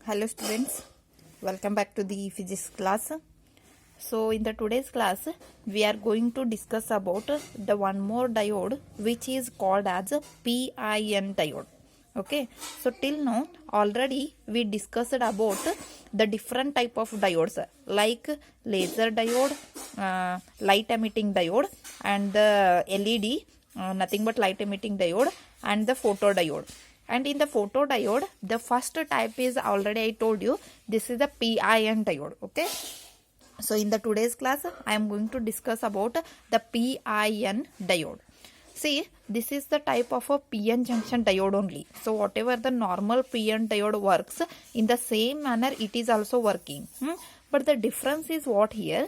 Hello students, welcome back to the physics class. So in the today's class we are going to discuss about the one more diode which is called as PIN diode. Okay, so till now already we discussed about the different type of diodes like laser diode, light emitting diode, and the LED, nothing but light emitting diode, and the photodiode. And in the photodiode, the first type is already I told you, this is the PIN diode. Okay. So in the today's class, I am going to discuss about the PIN diode. See, this is the type of a PN junction diode only. So whatever the normal PN diode works, in the same manner it is also working. But the difference is what here?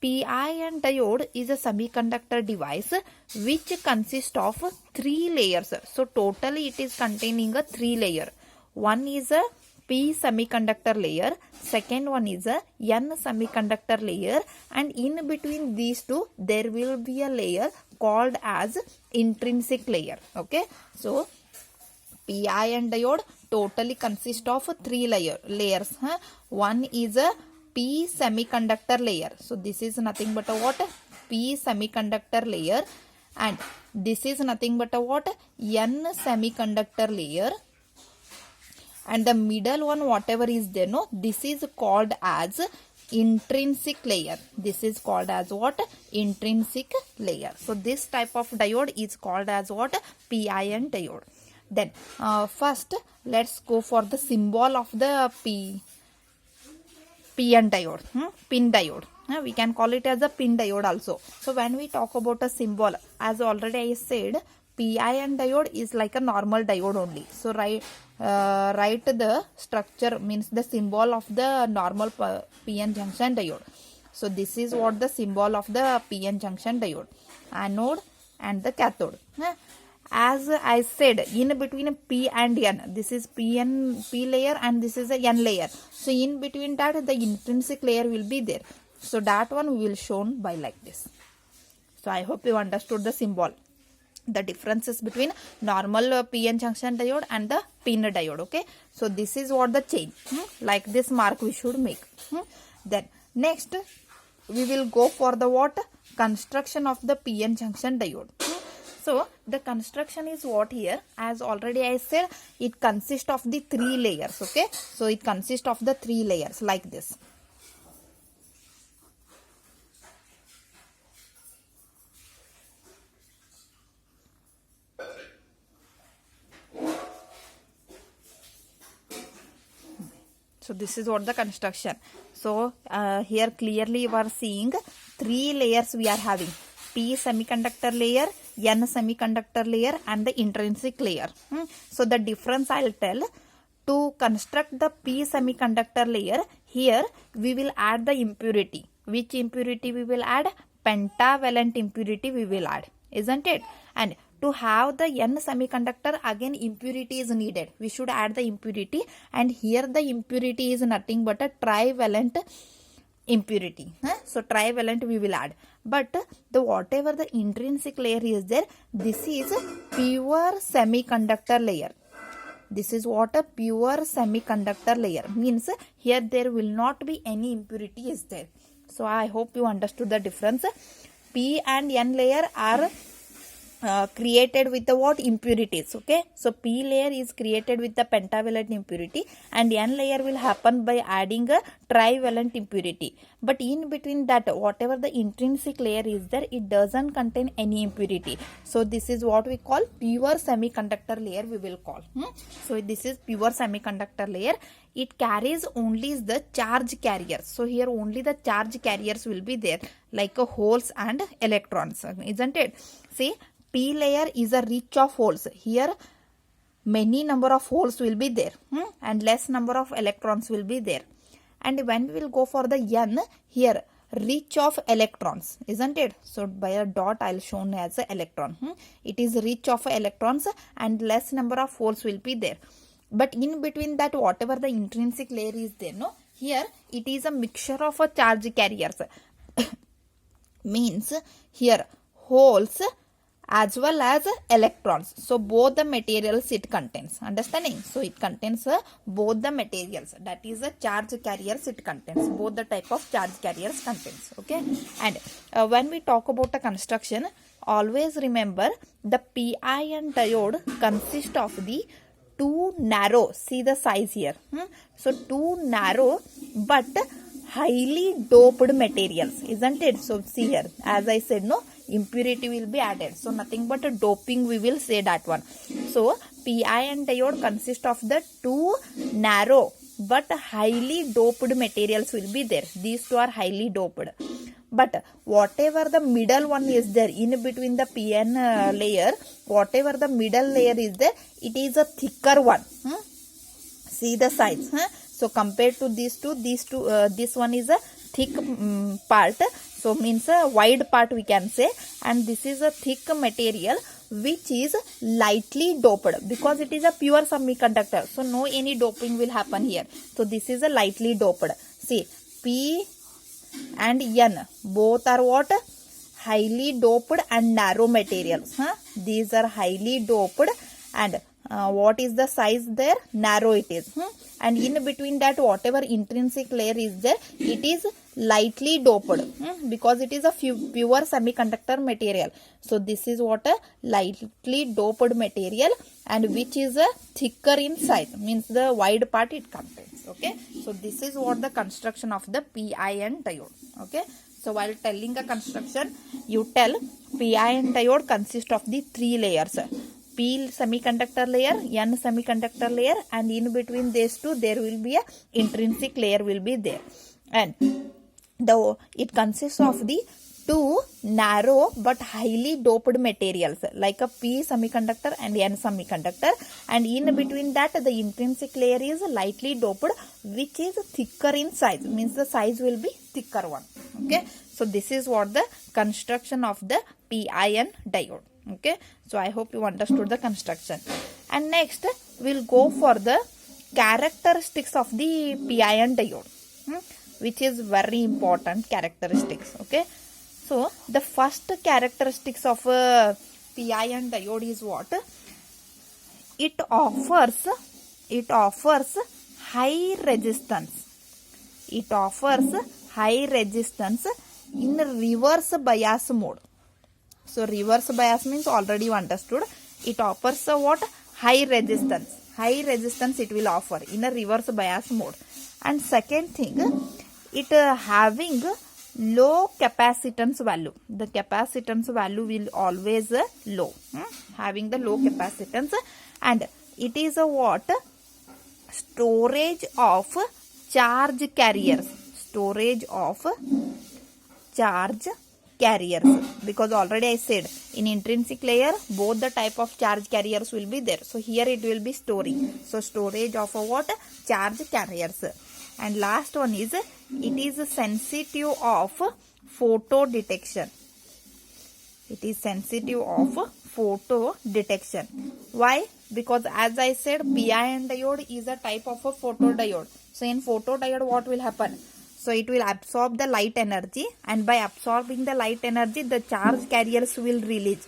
PIN diode is a semiconductor device which consists of 3 layers. So totally it is containing a 3 layer. One is a P semiconductor layer, second one is a N semiconductor layer, and in between these two there will be a layer called as intrinsic layer. Okay, so PIN diode totally consists of 3 layers. One is a P semiconductor layer. So this is nothing but a what? P semiconductor layer, and this is nothing but a what? N semiconductor layer, and the middle one whatever is there, no, this is called as intrinsic layer. This is called as what? Intrinsic layer. So this type of diode is called as what? PIN diode. Then first let's go for the symbol of the PN diode, pin diode. We can call it as a pin diode also. So when we talk about a symbol, as already I said, PIN diode is like a normal diode only. So write the structure, means the symbol of the normal PN junction diode. So this is what the symbol of the PN junction diode: anode and the cathode. As I said, in between P and N, this is P layer and this is a N layer. So in between that the intrinsic layer will be there. So that one we will shown by like this. So I hope you understood the symbol, the differences between normal PN junction diode and the pin diode. Okay, so this is what the change, like this mark we should make. Then next we will go for the what? Construction of the PN junction diode. So the construction is what here? As already I said, it consists of the 3 layers. Okay, so it consists of the 3 layers like this. So this is what the construction. So here clearly you are seeing 3 layers we are having: P semiconductor layer, N semiconductor layer, and the intrinsic layer. So the difference I'll tell. To construct the P semiconductor layer, here we will add the impurity. Which impurity we will add? Pentavalent impurity we will add, isn't it? And to have the N semiconductor, again impurity is needed. We should add the impurity, and here the impurity is nothing but a trivalent impurity. So trivalent we will add. But the whatever the intrinsic layer is there, this is pure semiconductor layer. This is what? A pure semiconductor layer. Means here there will not be any impurity is there. So I hope you understood the difference. P and N layer are created with the what? Impurities. Okay, so P layer is created with the pentavalent impurity, and N layer will happen by adding a trivalent impurity. But in between that, whatever the intrinsic layer is there, it doesn't contain any impurity. So this is what we call pure semiconductor layer we will call. So this is pure semiconductor layer. It carries only the charge carriers. So here only the charge carriers will be there, like holes and electrons, isn't it? See, P layer is a rich of holes. Here many number of holes will be there, and less number of electrons will be there. And when we will go for the N, here rich of electrons, isn't it? So by a dot I'll show as a electron. It is rich of electrons and less number of holes will be there. But in between that, whatever the intrinsic layer is there, no, here it is a mixture of charge carriers. Means here holes as well as electrons. So both the materials it contains. Understanding? So it contains both the materials. That is the charge carriers it contains. Both the type of charge carriers contains. Okay. And when we talk about the construction, always remember the PIN diode consists of the two narrow. See the size here. So two narrow but highly doped materials, isn't it? So see here, as I said, no impurity will be added, so nothing but a doping we will say that one. So PIN diode consists of the two narrow but highly doped materials will be there. These two are highly doped, but whatever the middle one is there in between the PN layer, whatever the middle layer is there, it is a thicker one. See the size. So compared to these two, this one is a thick part, so means a wide part we can say, and this is a thick material which is lightly doped because it is a pure semiconductor, so no any doping will happen here. So this is a lightly doped. See, P and N both are what? Highly doped and narrow materials. These are highly doped, and what is the size there? Narrow it is. And in between that, whatever intrinsic layer is there, it is lightly doped because it is a pure semiconductor material. So this is what? A lightly doped material, and which is a thicker in size, means the wide part it contains. Okay, so this is what the construction of the PIN diode. Okay, so while telling a construction, you tell PIN diode consists of the three layers: P semiconductor layer, N semiconductor layer, and in between these two there will be a intrinsic layer will be there, and it consists of the two narrow but highly doped materials like a P semiconductor and N semiconductor, and in between that the intrinsic layer is lightly doped which is thicker in size, means the size will be thicker one. Okay, so this is what the construction of the PIN diode. Okay, so I hope you understood the construction, and next we'll go for the characteristics of the PIN diode, which is very important characteristics. Okay, so the first characteristics of a PIN diode is what? It offers high resistance. It offers high resistance in reverse bias mode. So reverse bias means already you understood. It offers a what? High resistance. High resistance it will offer in a reverse bias mode. And second thing, it having low capacitance value. The capacitance value will always low. Having the low capacitance, and it is a what? Storage of charge carriers. Storage of charge carriers, because already I said in intrinsic layer both the type of charge carriers will be there. So here it will be storing. So storage of a what? Charge carriers. And last one is it is sensitive of photo detection. It is sensitive of photo detection. Why? Because as I said, PIN diode is a type of a photodiode. So in photodiode what will happen? So it will absorb the light energy, and by absorbing the light energy the charge carriers will release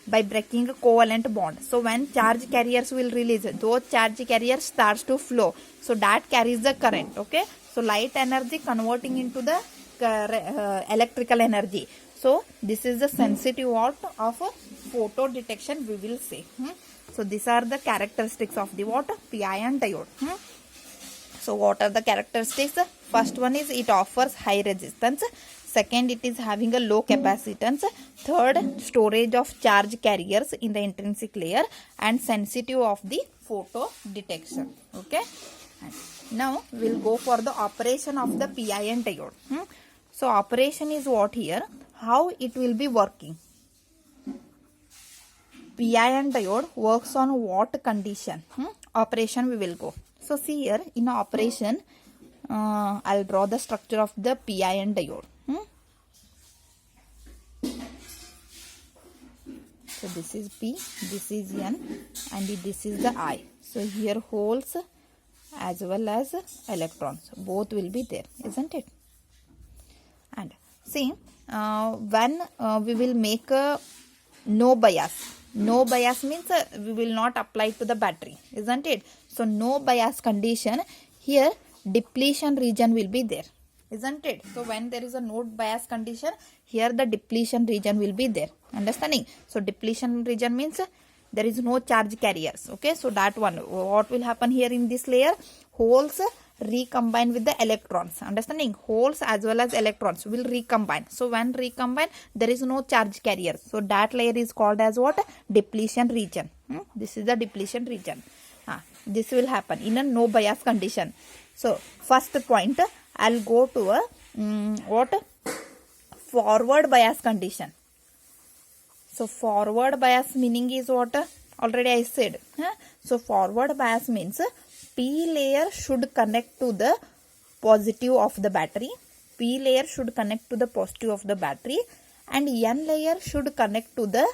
by breaking a covalent bond. So when charge carriers will release, those charge carriers starts to flow. So that carries the current. Okay. So light energy converting into the electrical energy. So this is the sensitive of photo detection we will say. So these are the characteristics of the what? PIN diode. So what are the characteristics? First one is it offers high resistance. Second, it is having a low capacitance. Third, storage of charge carriers in the intrinsic layer, and sensitive of the photo detection. Okay. And now we'll go for the operation of the PIN diode. So operation is what here? How it will be working? PIN diode works on what condition? Operation we will go. So see here in operation, I'll draw the structure of the PIN diode. So this is P, this is N, and this is the I. So here holes as well as electrons, both will be there, isn't it? And see, when we will make a no bias. No bias means we will not apply to the battery, isn't it? So no bias condition, here depletion region will be there, isn't it? So when there is a no bias condition, here the depletion region will be there. Understanding? So depletion region means there is no charge carriers. Okay, so that one, what will happen here in this layer? Holes recombine with the electrons. Understanding? Holes as well as electrons will recombine. So when recombine, there is no charge carrier. So that layer is called as what? Depletion region. This is the depletion region. This will happen in a no bias condition. So first point, I'll go to a what? Forward bias condition. So forward bias meaning is what? Already I said. So forward bias means P layer should connect to the positive of the battery. P layer should connect to the positive of the battery, and N layer should connect to the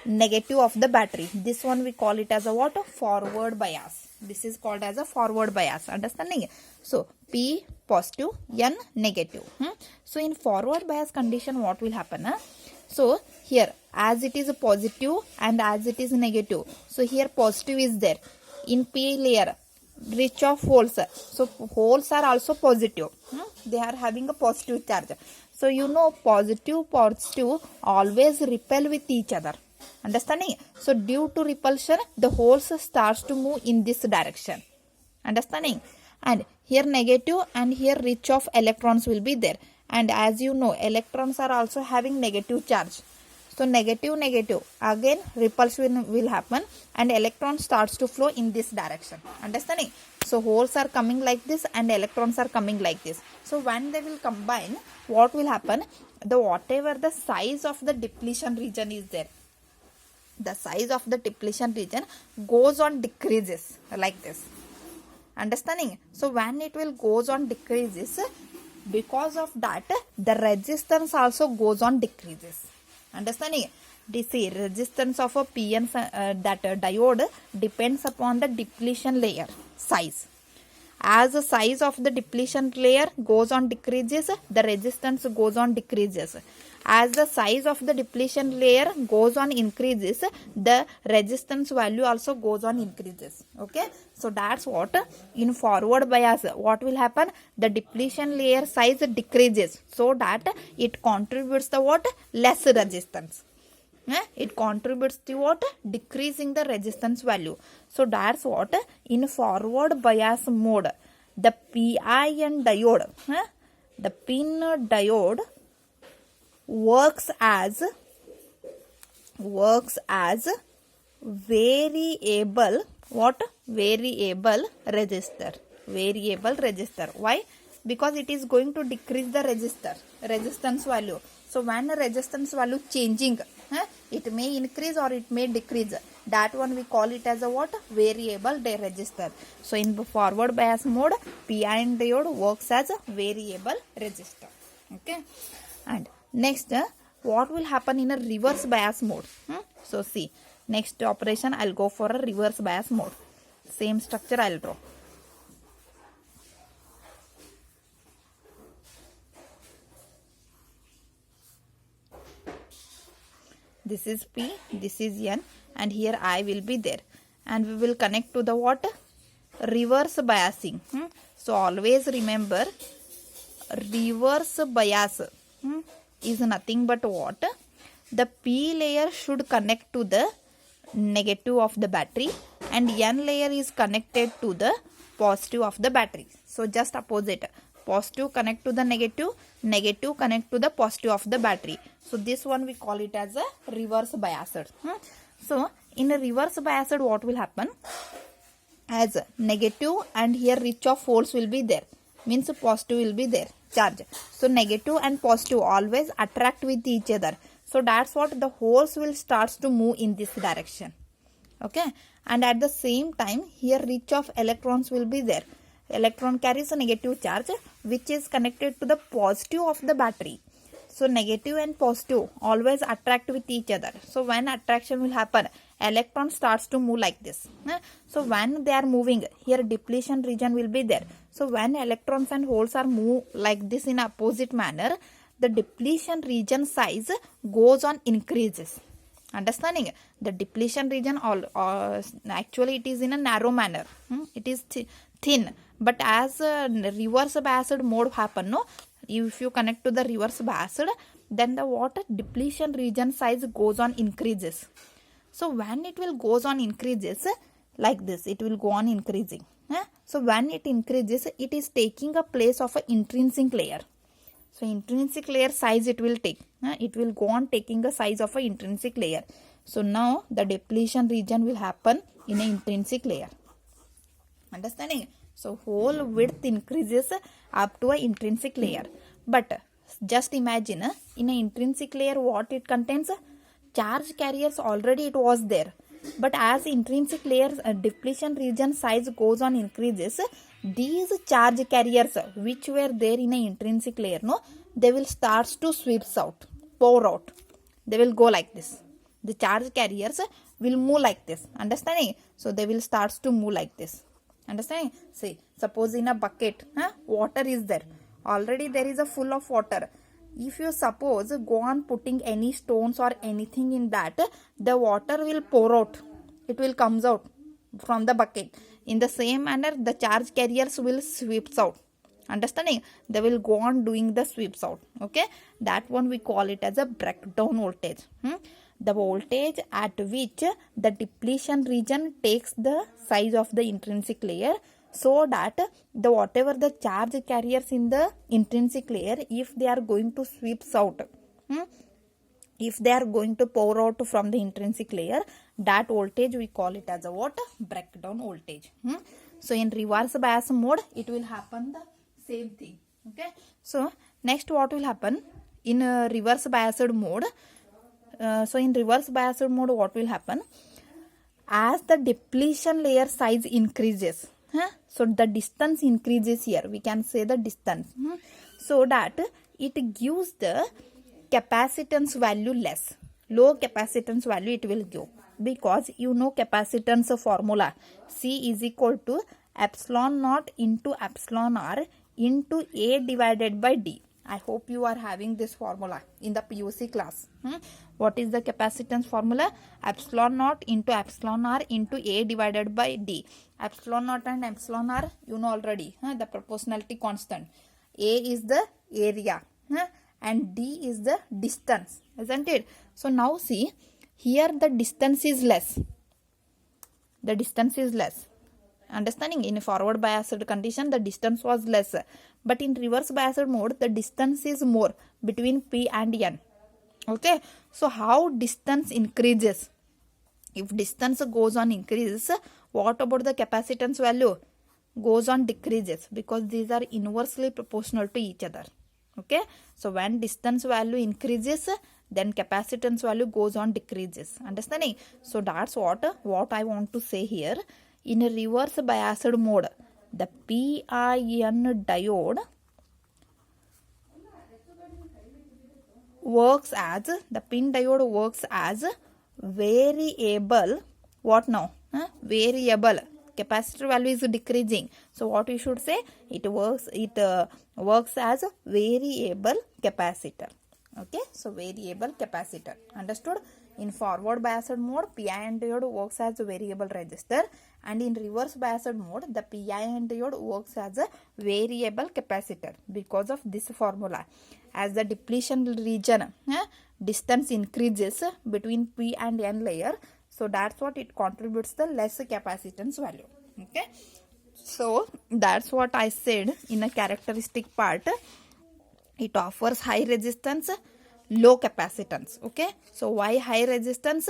negative of the battery. This one we call it as a what? Forward bias. This is called as a forward bias. Understanding? So P positive, N negative. So in forward bias condition, what will happen? So here, as it is a positive and as it is negative, so here positive is there in P layer, rich of holes. So holes are also positive. They are having a positive charge. So you know, positive always repel with each other. Understanding? So due to repulsion, the holes starts to move in this direction. Understanding? And here negative and here rich of electrons will be there. And as you know, electrons are also having negative charge. So negative, again repulsion will happen and electron starts to flow in this direction. Understanding? So holes are coming like this and electrons are coming like this. So when they will combine, what will happen? Whatever the size of the depletion region is there, the size of the depletion region goes on decreases like this. Understanding? So when it will goes on decreases, because of that the resistance also goes on decreases. Understanding? DC resistance of a PN that diode depends upon the depletion layer size. As the size of the depletion layer goes on decreases, the resistance goes on decreases. As the size of the depletion layer goes on increases, the resistance value also goes on increases. Okay, so that's what in forward bias, what will happen? The depletion layer size decreases, so that it contributes the what? Less resistance. It contributes to what? Decreasing the resistance value. So that's what in forward bias mode, the PIN diode, the PIN diode works as variable, what? Variable resistor. Variable resistor. Why? Because it is going to decrease the resistance value. So when resistance value changing, it may increase or it may decrease. That one we call it as a what? Variable resistor. So in forward bias mode, PIN diode works as a variable resistor. Okay. And next, what will happen in a reverse bias mode? So see, next operation I'll go for a reverse bias mode. Same structure I'll draw. This is P, this is N, and here I will be there. And we will connect to the what? Reverse biasing. So always remember, reverse bias is nothing but what? The P layer should connect to the negative of the battery and N layer is connected to the positive of the battery. So just opposite. Positive connect to the negative, negative connect to the positive of the battery. So this one we call it as a reverse biased. So in a reverse biased, what will happen? As negative and here rich of holes will be there, means positive will be there, charge. So negative and positive always attract with each other. So that's what the holes will start to move in this direction. Okay, and at the same time here rich of electrons will be there. Electron carries a negative charge which is connected to the positive of the battery. So negative and positive always attract with each other. So when attraction will happen, electron starts to move like this. So when they are moving, here depletion region will be there. So when electrons and holes are move like this in opposite manner, the depletion region size goes on increases. Understanding? The depletion region actually it is in a narrow manner. It is thin, but as reverse biased mode happen, no, if you connect to the reverse biased, then the water depletion region size goes on increases. So when it will goes on increases like this, it will go on increasing. So when it increases, it is taking a place of an intrinsic layer. So intrinsic layer size it will take. It will go on taking a size of an intrinsic layer. So now the depletion region will happen in an intrinsic layer. Understanding? So whole width increases up to an intrinsic layer. But just imagine in an intrinsic layer what it contains. Charge carriers already it was there. But as intrinsic layer depletion region size goes on increases, these charge carriers which were there in an intrinsic layer, no, they will start to sweeps out, pour out. They will go like this. The charge carriers will move like this. Understanding? So they will start to move like this. Understanding? See, suppose in a bucket, water is there. Already there is a full of water. If you suppose go on putting any stones or anything in that, the water will pour out. It will comes out from the bucket. In the same manner, the charge carriers will sweeps out. Understanding? They will go on doing the sweeps out. Okay? That one we call it as a breakdown voltage. The voltage at which the depletion region takes the size of the intrinsic layer, so that the whatever the charge carriers in the intrinsic layer, if they are going to sweeps out, if they are going to pour out from the intrinsic layer, that voltage we call it as a what? Breakdown voltage. So in reverse bias mode, it will happen the same thing. Okay. So next what will happen in reverse biased mode? So in reverse biased mode, what will happen? As the depletion layer size increases, so the distance increases here. We can say the distance, so that it gives the capacitance value less. Low capacitance value it will give, because you know capacitance formula. C is equal to epsilon naught into epsilon r into A divided by D. I hope you are having this formula in the PUC class. What is the capacitance formula? Epsilon naught into epsilon r into A divided by D. Epsilon naught and epsilon r you know already, the proportionality constant. A is the area and D is the distance, isn't it? So now see, here the distance is less. The distance is less. Understanding? In a forward biased condition, the distance was less. But in reverse biased mode, the distance is more between P and N. Okay. So how distance increases? If distance goes on increases, what about the capacitance value? Goes on decreases, because these are inversely proportional to each other. Okay. So when distance value increases, then capacitance value goes on decreases. Understanding? So that's what I want to say here. In a reverse biased mode, the PIN diode works as variable. What now? Variable. Capacitor value is decreasing. So what you should say? It works as variable capacitor. Okay. So variable capacitor. Understood? In forward biased mode, PIN diode works as a variable resistor, and in reverse biased mode, the PIN diode works as a variable capacitor because of this formula. As the depletion region distance increases between P and N layer, so that's what it contributes the less capacitance value. Okay. So that's what I said in a characteristic part. It offers high resistance, low capacitance. Okay. So why high resistance?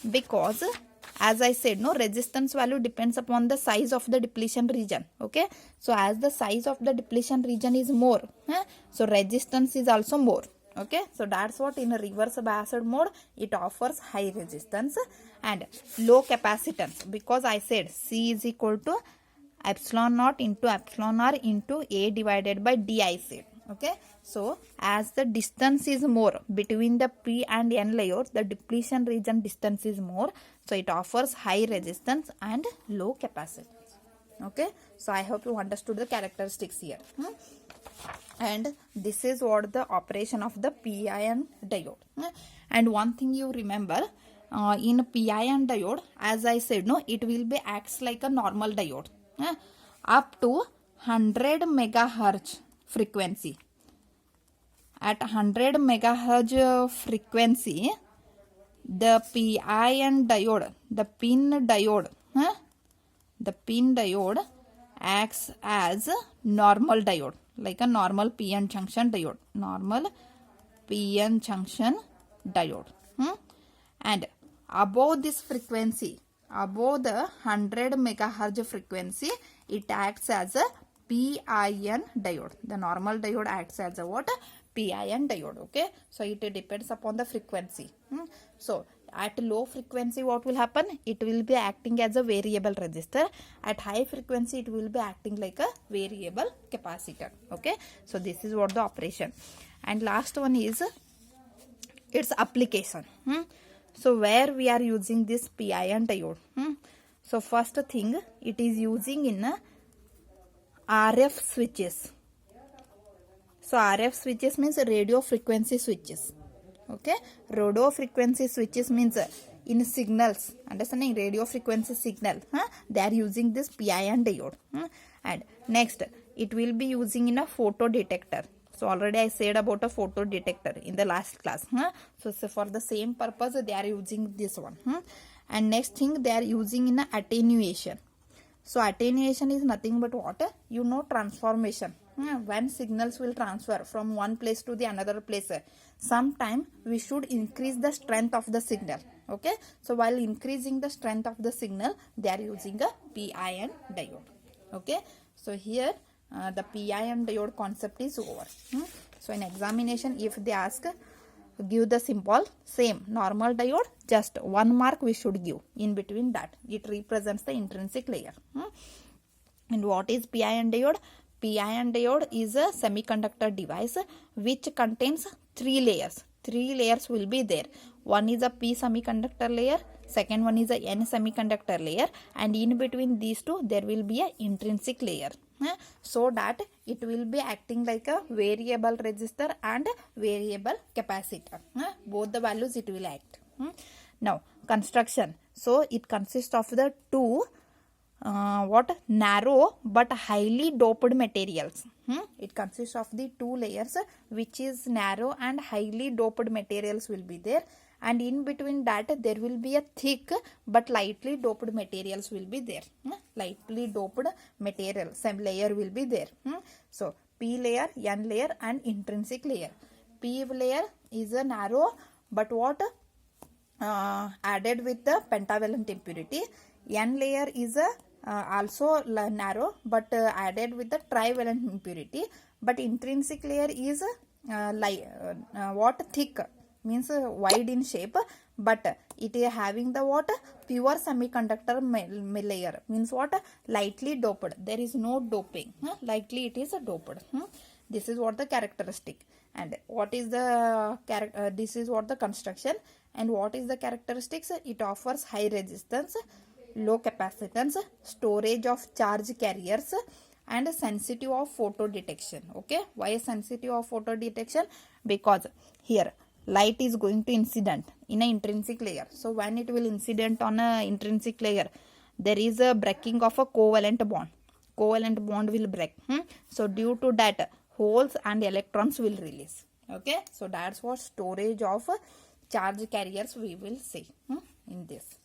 Because as I said, no, resistance value depends upon the size of the depletion region. Okay. So as the size of the depletion region is more, so resistance is also more. Okay. So that's what in a reverse biased mode, it offers high resistance and low capacitance, because I said C is equal to epsilon naught into epsilon r into A divided by D, I said. Okay. So as the distance is more between the P and N layers, the depletion region distance is more. So it offers high resistance and low capacitance. Okay. So I hope you understood the characteristics here. And this is what the operation of the PIN diode. And one thing you remember, in PIN diode, as I said, no, it will be acts like a normal diode up to 100 megahertz frequency. At 100 megahertz frequency, the PIN diode, the pin diode acts as normal diode, like a normal PN junction diode, and above this frequency, above the 100 megahertz frequency, it acts as a PIN diode. The normal diode acts as a what? PIN diode. Okay, so it depends upon the frequency. So at low frequency, what will happen? It will be acting as a variable resistor. At high frequency, it will be acting like a variable capacitor. Okay, so this is what the operation. And last one is its application. So where we are using this PIN diode? So first thing, it is using in RF switches. So RF switches means radio frequency switches. Okay, radio frequency switches means in signals, understanding radio frequency signal, they are using this PIN diode. And next, it will be using in a photo detector. So already I said about a photo detector in the last class. So for the same purpose, they are using this one. And next thing, they are using in a attenuation. So attenuation is nothing but what? Transformation. When signals will transfer from one place to the another place, sometime we should increase the strength of the signal. Okay, so while increasing the strength of the signal, they are using a PIN diode. Okay, so here the PIN diode concept is over. So in examination, if they ask, give the symbol, same normal diode, just 1 mark we should give in between that. It represents the intrinsic layer. And what is PIN diode? PIN diode is a semiconductor device which contains 3 layers. 3 layers will be there. One is a P semiconductor layer, second one is a N semiconductor layer, and in between these two there will be a intrinsic layer. So that it will be acting like a variable resistor and variable capacitor. Both the values it will act. Now construction. So it consists of the two narrow but highly doped materials. It consists of the 2 layers which is narrow and highly doped materials will be there, and in between that there will be a thick but lightly doped materials will be there. Lightly doped material, some layer will be there. So P layer, N layer and intrinsic layer. P layer is a narrow but what? Added with the pentavalent impurity. N layer is a also narrow but added with the trivalent impurity, but intrinsic layer is thick, means wide in shape, but it is having the what? Pure semiconductor layer, means what? Lightly doped. There is no doping. Lightly it is doped. This is what the characteristic. And what is the this is what the construction. And what is the characteristics? It offers high resistance, low capacitance, storage of charge carriers, and sensitive of photo detection. Okay, why sensitive of photo detection? Because here light is going to incident in an intrinsic layer. So when it will incident on a intrinsic layer, there is a breaking of a covalent bond. Covalent bond will break. So due to that, holes and electrons will release. Okay, so that's what storage of charge carriers we will see in this.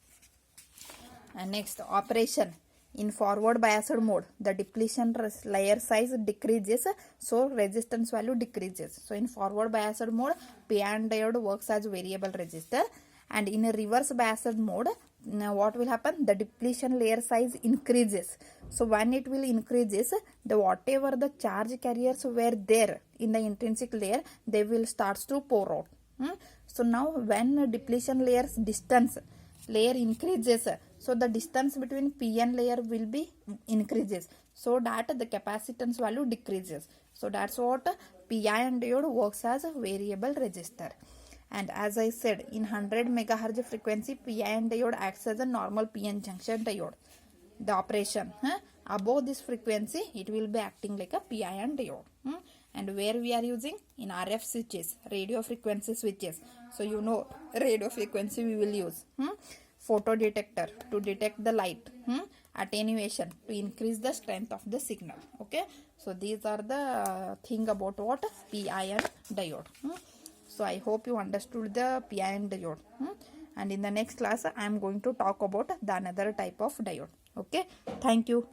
And next, operation. In forward biased mode, the depletion layer size decreases, so resistance value decreases. So in forward biased mode, PIN diode works as variable resistor, and in a reverse biased mode, what will happen? The depletion layer size increases. So when it will increases, the whatever the charge carriers were there in the intrinsic layer, they will start to pour out. So now when depletion layers distance layer increases, so the distance between PN layer will be increases, so that the capacitance value decreases. So that's what PIN diode works as a variable resistor. And as I said, in 100 megahertz frequency, PIN diode acts as a normal PN junction diode. The operation above this frequency, it will be acting like a PIN diode. And where we are using? In RF switches, radio frequency switches. So you know radio frequency we will use. Photo detector to detect the light. Attenuation to increase the strength of the signal. Okay, so these are the thing about what PI and diode. So I hope you understood the PI and diode. And in the next class I am going to talk about the another type of diode. Okay, thank you.